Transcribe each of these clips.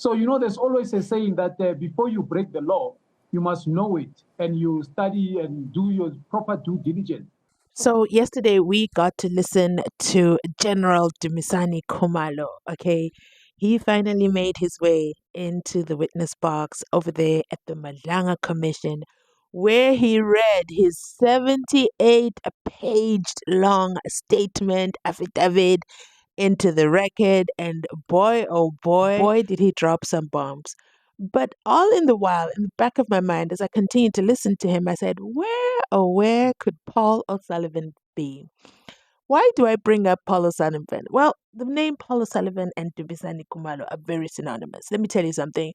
So, there's always a saying that before you break the law, you must know it and you study and do your proper due diligence. So yesterday we got to listen to General Dumisani Khumalo. Okay, he finally made his way into the witness box over there at the Malanga Commission, where he read his 78-page long statement affidavit into the record, and boy, oh boy, did he drop some bombs. But all in the while, in the back of my mind, as I continued to listen to him, I said, where, oh, where could Paul O'Sullivan be? Why do I bring up Paul O'Sullivan? Well, the name Paul O'Sullivan and Dumisani Khumalo are very synonymous. Let me tell you something.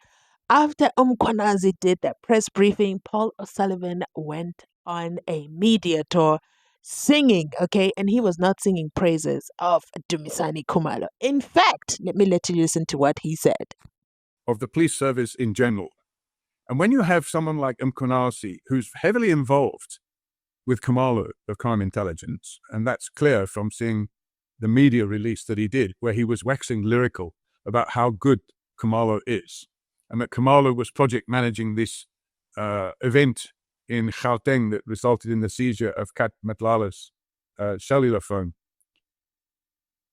After Umkhwanazi did that press briefing, Paul O'Sullivan went on a media tour singing, okay? And he was not singing praises of Dumisani Khumalo. In fact, let you listen to what he said. Of the police service in general. And when you have someone like Umkhwanazi, who's heavily involved with Khumalo of crime intelligence, and that's clear from seeing the media release that he did, where he was waxing lyrical about how good Khumalo is, and that Khumalo was project managing this event in Gauteng that resulted in the seizure of Kat Matlala's cellular phone.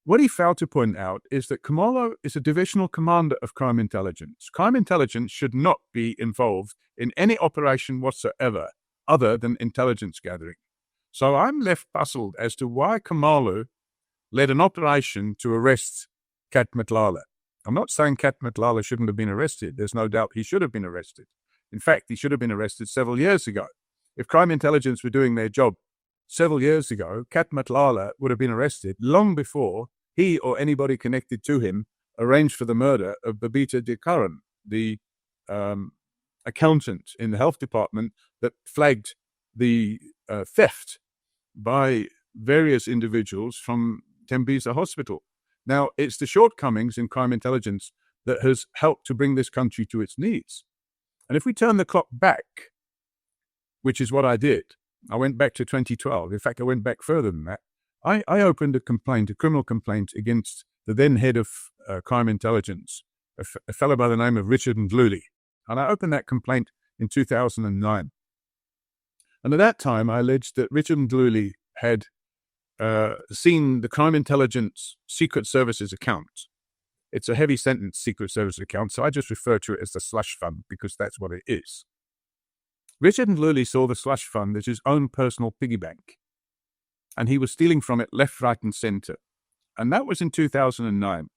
What he failed to point out is that Khumalo is a divisional commander of crime intelligence. Crime intelligence should not be involved in any operation whatsoever other than intelligence gathering. So I'm left puzzled as to why Khumalo led an operation to arrest Kat Matlala. I'm not saying Kat Matlala shouldn't have been arrested. There's no doubt he should have been arrested. In fact, he should have been arrested several years ago. If crime intelligence were doing their job several years ago, Kat Matlala would have been arrested long before he or anybody connected to him arranged for the murder of Babita Dikaran, the accountant in the health department that flagged the theft by various individuals from Tembisa Hospital. Now, it's the shortcomings in crime intelligence that has helped to bring this country to its knees. And if we turn the clock back, which is what I did, I went back to 2012. In fact, I went back further than that. I opened a criminal complaint against the then head of crime intelligence, a fellow by the name of Richard Ndluli. And I opened that complaint in 2009. And at that time, I alleged that Richard Ndluli had seen the crime intelligence secret services account. It's a heavy sentence secret service account, so I just refer to it as the slush fund because that's what it is. Richard Ndluli saw the slush fund as his own personal piggy bank, and he was stealing from it left, right, and center. And that was in 2009.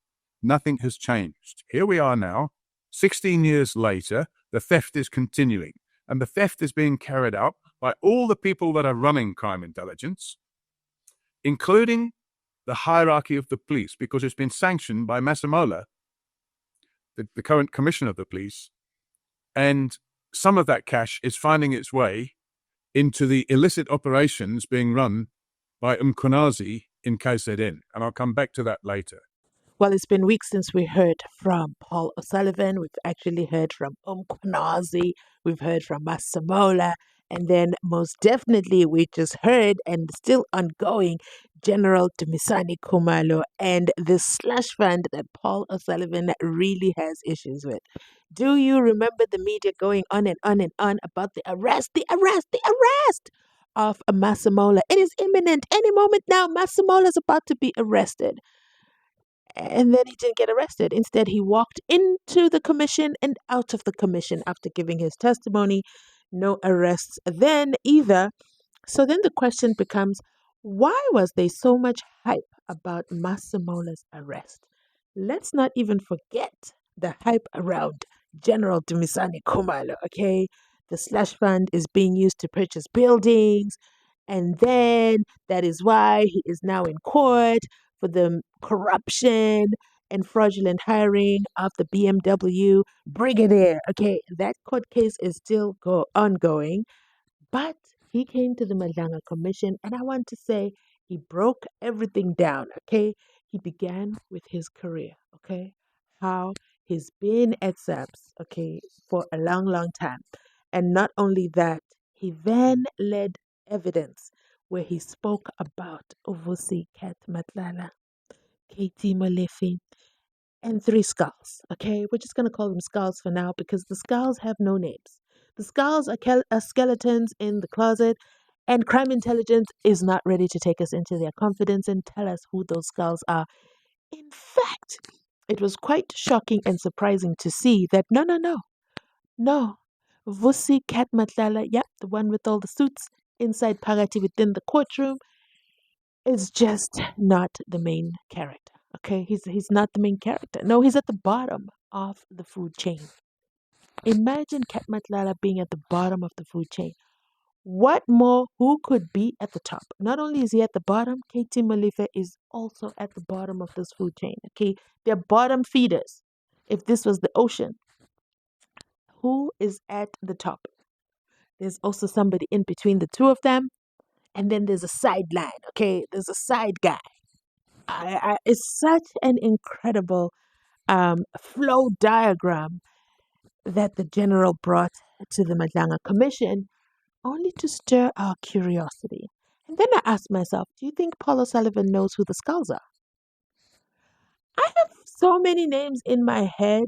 Nothing has changed. Here we are now, 16 years later, the theft is continuing, and the theft is being carried out by all the people that are running crime intelligence, including the hierarchy of the police, because it's been sanctioned by Masemola, the current commissioner of the police, and some of that cash is finding its way into the illicit operations being run by Umkhwanazi in KZN, and I'll come back to that later. Well, it's been weeks since we heard from Paul O'Sullivan. We've actually heard from Umkhwanazi. We've heard from Masemola. And then most definitely we just heard and still ongoing General Dumisani Khumalo and the slush fund that Paul O'Sullivan really has issues with. Do you remember the media going on and on and on about the arrest of Masemola? It is imminent. Any moment now, Masemola is about to be arrested. And then he didn't get arrested. Instead, he walked into the commission and out of the commission after giving his testimony. No arrests then either. So then the question becomes, why was there so much hype about Masemola's arrest? Let's not even forget the hype around General Dumisani Khumalo, okay? The slush fund is being used to purchase buildings. And then that is why he is now in court for the corruption and fraudulent hiring of the BMW brigadier. Okay, that court case is still ongoing, but he came to the Malanga Commission, and I want to say he broke everything down. Okay, he began with his career. Okay, how he's been at SAPS. Okay, for a long, long time, and not only that, he then led evidence where he spoke about Ovusi Kat Matlala, Katie Molefe, and 3 skulls. Okay, we're just going to call them skulls for now because the skulls have no names. The skulls are skeletons in the closet, and crime intelligence is not ready to take us into their confidence and tell us who those skulls are. In fact, it was quite shocking and surprising to see that no. Vusi Kat Matlala, yep, the one with all the suits inside Pagati within the courtroom, is just not the main character. Okay, he's not the main character. No, he's at the bottom of the food chain. Imagine Kat Matlala being at the bottom of the food chain. What more? Who could be at the top? Not only is he at the bottom, Katie Malife is also at the bottom of this food chain. Okay, they're bottom feeders. If this was the ocean, who is at the top? There's also somebody in between the two of them, and then there's a sideline. Okay, there's a side guy. It's such an incredible flow diagram that the general brought to the Madanga Commission, only to stir our curiosity. And then I asked myself, do you think Paul O'Sullivan knows who the skulls are? I have so many names in my head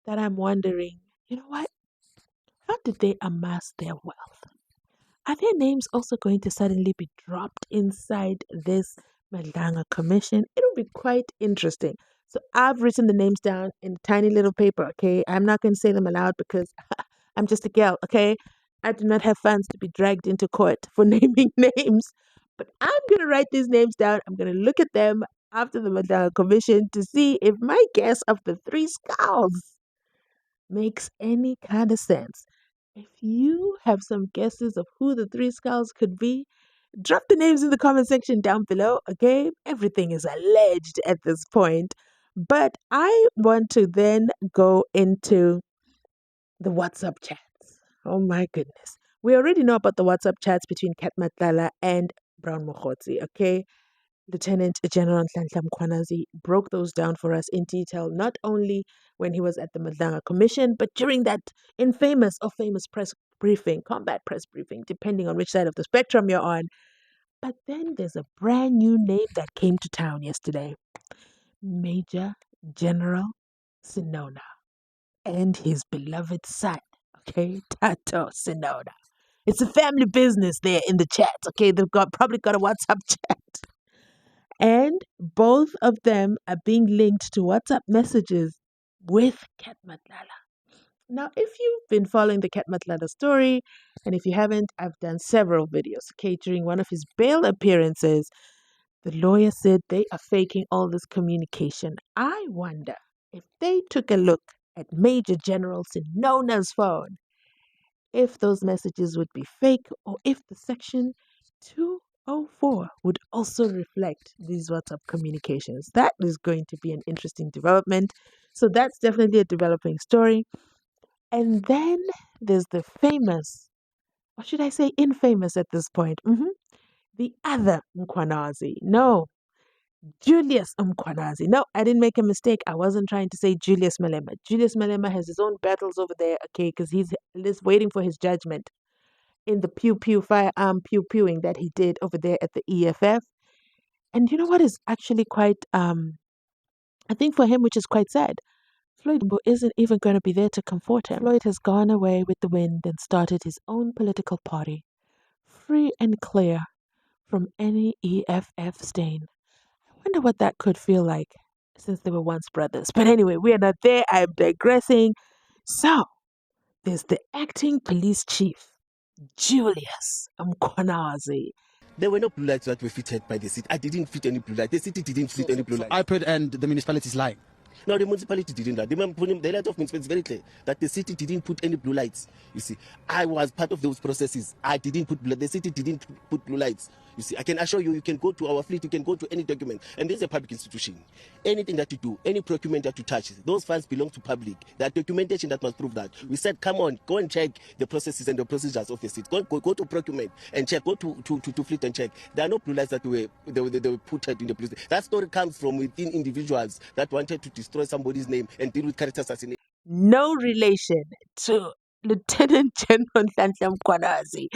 that I'm wondering, you know what? How did they amass their wealth? Are their names also going to suddenly be dropped inside this Madanga Commission? It'll be quite interesting. So I've written the names down in a tiny little paper, okay? I'm not going to say them aloud because I'm just a girl, okay? I do not have funds to be dragged into court for naming names. But I'm going to write these names down. I'm going to look at them after the Madanga Commission to see if my guess of the 3 skulls makes any kind of sense. If you have some guesses of who the 3 skulls could be, drop the names in the comment section down below, okay? Everything is alleged at this point. But I want to then go into the WhatsApp chats. Oh my goodness. We already know about the WhatsApp chats between Kat Matlala and Brown Mokhotsi, okay? Lieutenant General Nhlanhla Mkhwanazi broke those down for us in detail, not only when he was at the Madanga Commission, but during that infamous or famous press briefing, combat press briefing, depending on which side of the spectrum you're on. But then there's a brand new name that came to town yesterday. Major General Sinona and his beloved son, okay, Tato Sinona. It's a family business there in the chat, okay? They've probably got a WhatsApp chat. And both of them are being linked to WhatsApp messages with Kat Matlala. Now, if you've been following the Kat Matlala story, and if you haven't, I've done several videos. Okay, during one of his bail appearances, the lawyer said they are faking all this communication. I wonder if they took a look at Major General Sinona's phone, if those messages would be fake, or if the Section 204 would also reflect these WhatsApp communications. That is going to be an interesting development. So that's definitely a developing story. And then there's the famous, or should I say infamous at this point, the other Mkhwanazi. No, Julius Mkhwanazi. No, I didn't make a mistake. I wasn't trying to say Julius Malema. Julius Malema has his own battles over there, okay, because he's just waiting for his judgment in the firearm pew-pewing that he did over there at the EFF. And you know what is actually quite, I think for him, which is quite sad, Floyd isn't even going to be there to comfort him. Floyd has gone away with the wind and started his own political party, free and clear from any EFF stain. I wonder what that could feel like, since they were once brothers. But anyway, we are not there. I'm digressing. So, there's the acting police chief, Julius Mkhwanazi. There were no blue lights that were fitted by the city. I didn't fit any blue light. The city didn't fit any blue light. IPED and the municipality is lying. No, the municipality didn't. The letter of municipality is very clear that the city didn't put any blue lights. You see, I was part of those processes. I didn't put the city didn't put blue lights. You see, I can assure you, you can go to our fleet, you can go to any document, and this is a public institution. Anything that you do, any document that you touch, those files belong to public. There are documentation that must prove that. We said, come on, go and check the processes and the procedures of the city. Go to procurement and check. Go to fleet and check. There are no blue lights that were put in the police. That story comes from within individuals that wanted to destroy somebody's name and deal with character assassination. No relation to Lieutenant General Nhlanhla Mkhwanazi,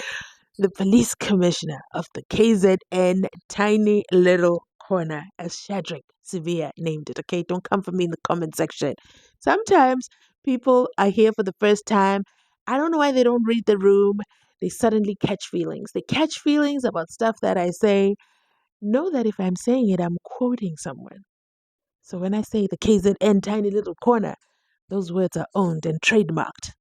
the police commissioner of the KZN tiny little corner, as Shadrach Sevilla named it. Okay, don't come for me in the comment section. Sometimes people are here for the first time. I don't know why they don't read the room. They suddenly catch feelings. They catch feelings about stuff that I say. Know that if I'm saying it, I'm quoting someone. So when I say the KZN tiny little corner, those words are owned and trademarked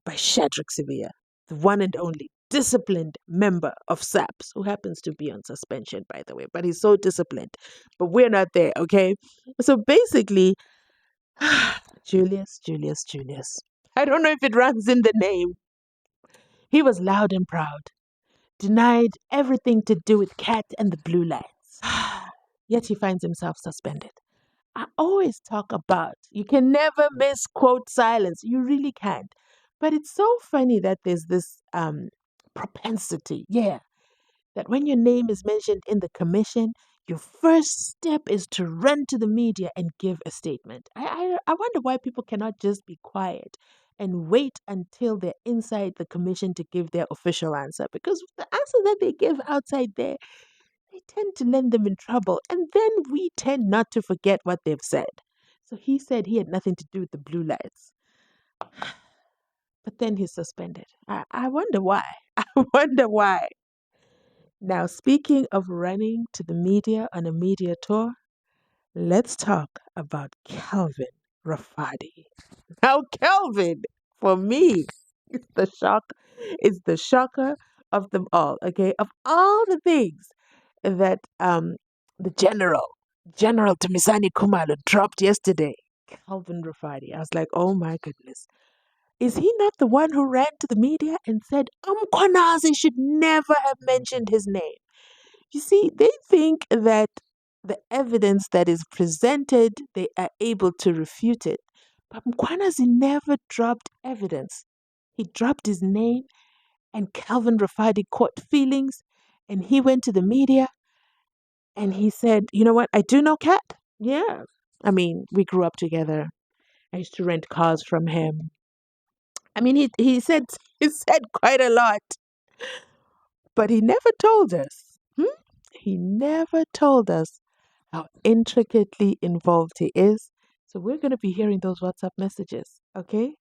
by Shadrach Sevilla, the one and only disciplined member of SAPS, who happens to be on suspension, by the way, but he's so disciplined. But we're not there, okay? So basically, Julius. I don't know if it runs in the name. He was loud and proud, denied everything to do with Cat and the blue lights. Yet he finds himself suspended. I always talk about you can never misquote silence. You really can't. But it's so funny that there's this propensity, that when your name is mentioned in the commission, your first step is to run to the media and give a statement. I wonder why people cannot just be quiet and wait until they're inside the commission to give their official answer. Because the answer that they give outside there, they tend to land them in trouble. And then we tend not to forget what they've said. So he said he had nothing to do with the blue lights. But then he's suspended. I wonder why. I wonder why. Now, speaking of running to the media on a media tour, let's talk about Kelvin Rafadi. Now, Kelvin, for me, is the shocker of them all, okay? Of all the things that the General Dumisani Khumalo dropped yesterday, Kelvin Rafadi. I was like, oh my goodness. Is he not the one who ran to the media and said, Mkhwanazi should never have mentioned his name? You see, they think that the evidence that is presented, they are able to refute it. But Mkhwanazi never dropped evidence. He dropped his name, and Kelvin Rafadi caught feelings, and he went to the media, and he said, you know what, I do know Cat. Yeah. I mean, we grew up together. I used to rent cars from him. I mean, he said quite a lot, but he never told us. He never told us how intricately involved he is. So we're going to be hearing those WhatsApp messages, okay?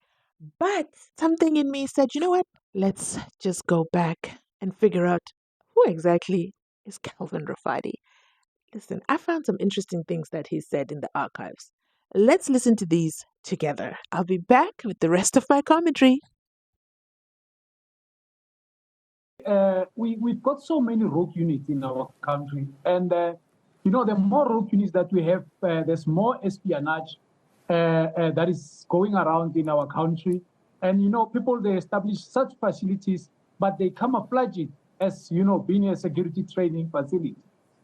But something in me said, you know what? Let's just go back and figure out who exactly is Kelvin Rafadi. Listen, I found some interesting things that he said in the archives. Let's listen to these together. I'll be back with the rest of my commentary. We've got so many rogue units in our country. And, the more rogue units that we have, there's more espionage that is going around in our country. And, people, they establish such facilities, but they camouflage it as, being a security training facility.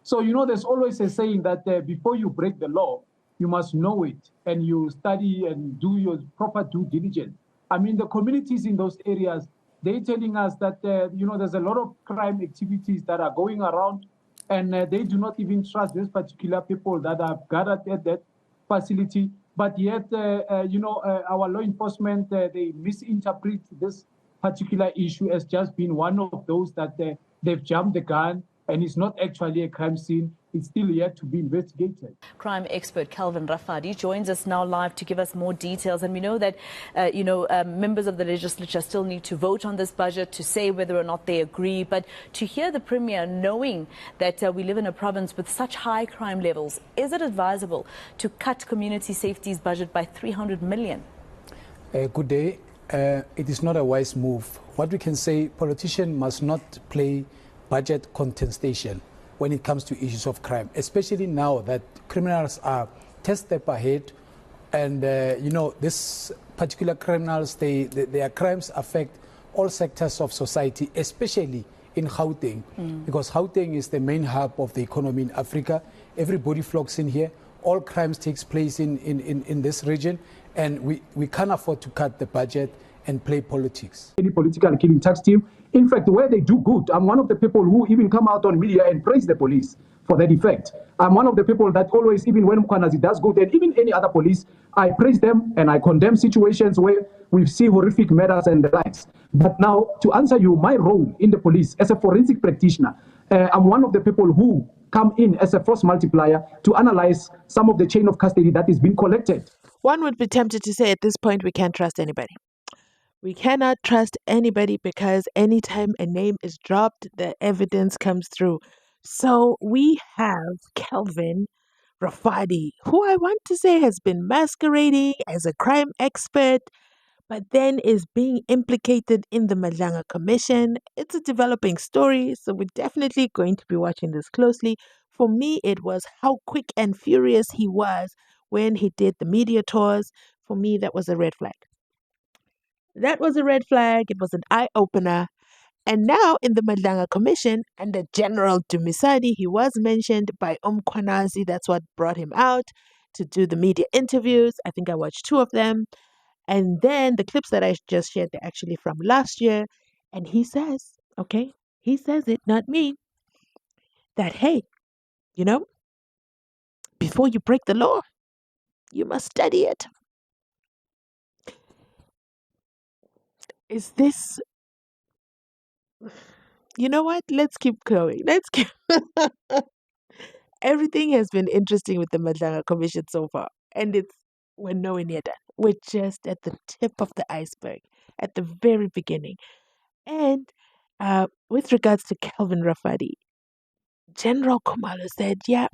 So, there's always a saying that before you break the law, you must know it, and you study and do your proper due diligence. I mean, the communities in those areas, they're telling us that, there's a lot of crime activities that are going around, and they do not even trust these particular people that are gathered at that facility. But yet, our law enforcement, they misinterpret this particular issue as just being one of those that they've jumped the gun, and it's not actually a crime scene. It's still yet to be investigated. Crime expert Kelvin Rafadi joins us now live to give us more details. And we know that, members of the legislature still need to vote on this budget to say whether or not they agree. But to hear the Premier knowing that we live in a province with such high crime levels, is it advisable to cut community safety's budget by 300 million? Good day. It is not a wise move. What we can say, politicians must not play budget contestation when it comes to issues of crime, especially now that criminals are 10 steps ahead. And, this particular criminals, their crimes affect all sectors of society, especially in Gauteng, because Gauteng is the main hub of the economy in Africa. Everybody flocks in here. All crimes takes place in this region, and we can't afford to cut the budget and play politics. Any political killing tax team. In fact, where they do good, I'm one of the people who even come out on media and praise the police for that effect. I'm one of the people that always, even when Mkhwanazi does good, and even any other police, I praise them and I condemn situations where we see horrific murders and the likes. But now, to answer you, my role in the police as a forensic practitioner, I'm one of the people who come in as a force multiplier to analyze some of the chain of custody that is being collected. One would be tempted to say at this point we can't trust anybody. We cannot trust anybody because anytime a name is dropped, the evidence comes through. So we have Kelvin Rafadi, who I want to say has been masquerading as a crime expert, but then is being implicated in the Madlanga Commission. It's a developing story, so we're definitely going to be watching this closely. For me, it was how quick and furious he was when he did the media tours. For me, that was a red flag. That was a red flag. It was an eye opener. And now in the Madlanga Commission, under General Dumisani, he was mentioned by Kwanazi. That's what brought him out to do the media interviews. I think I watched 2 of them. And then the clips that I just shared, they're actually from last year. And he says, okay, he says it, not me, that, hey, you know, before you break the law, you must study it. Is this, you know what? Let's keep going. Everything has been interesting with the Madlanga Commission so far. And we're nowhere near done. We're just at the tip of the iceberg, at the very beginning. And with regards to Kelvin Rafadi, General Khumalo said, yeah,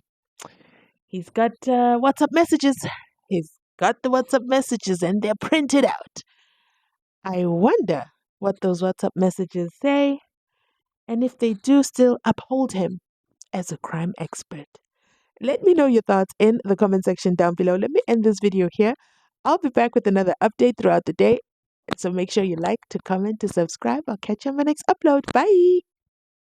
he's got WhatsApp messages. He's got the WhatsApp messages and they're printed out. I wonder what those WhatsApp messages say and if they do still uphold him as a crime expert. Let me know your thoughts in the comment section down below. Let me end this video here. I'll be back with another update throughout the day. So make sure you like, to comment, to subscribe. I'll catch you on my next upload. Bye.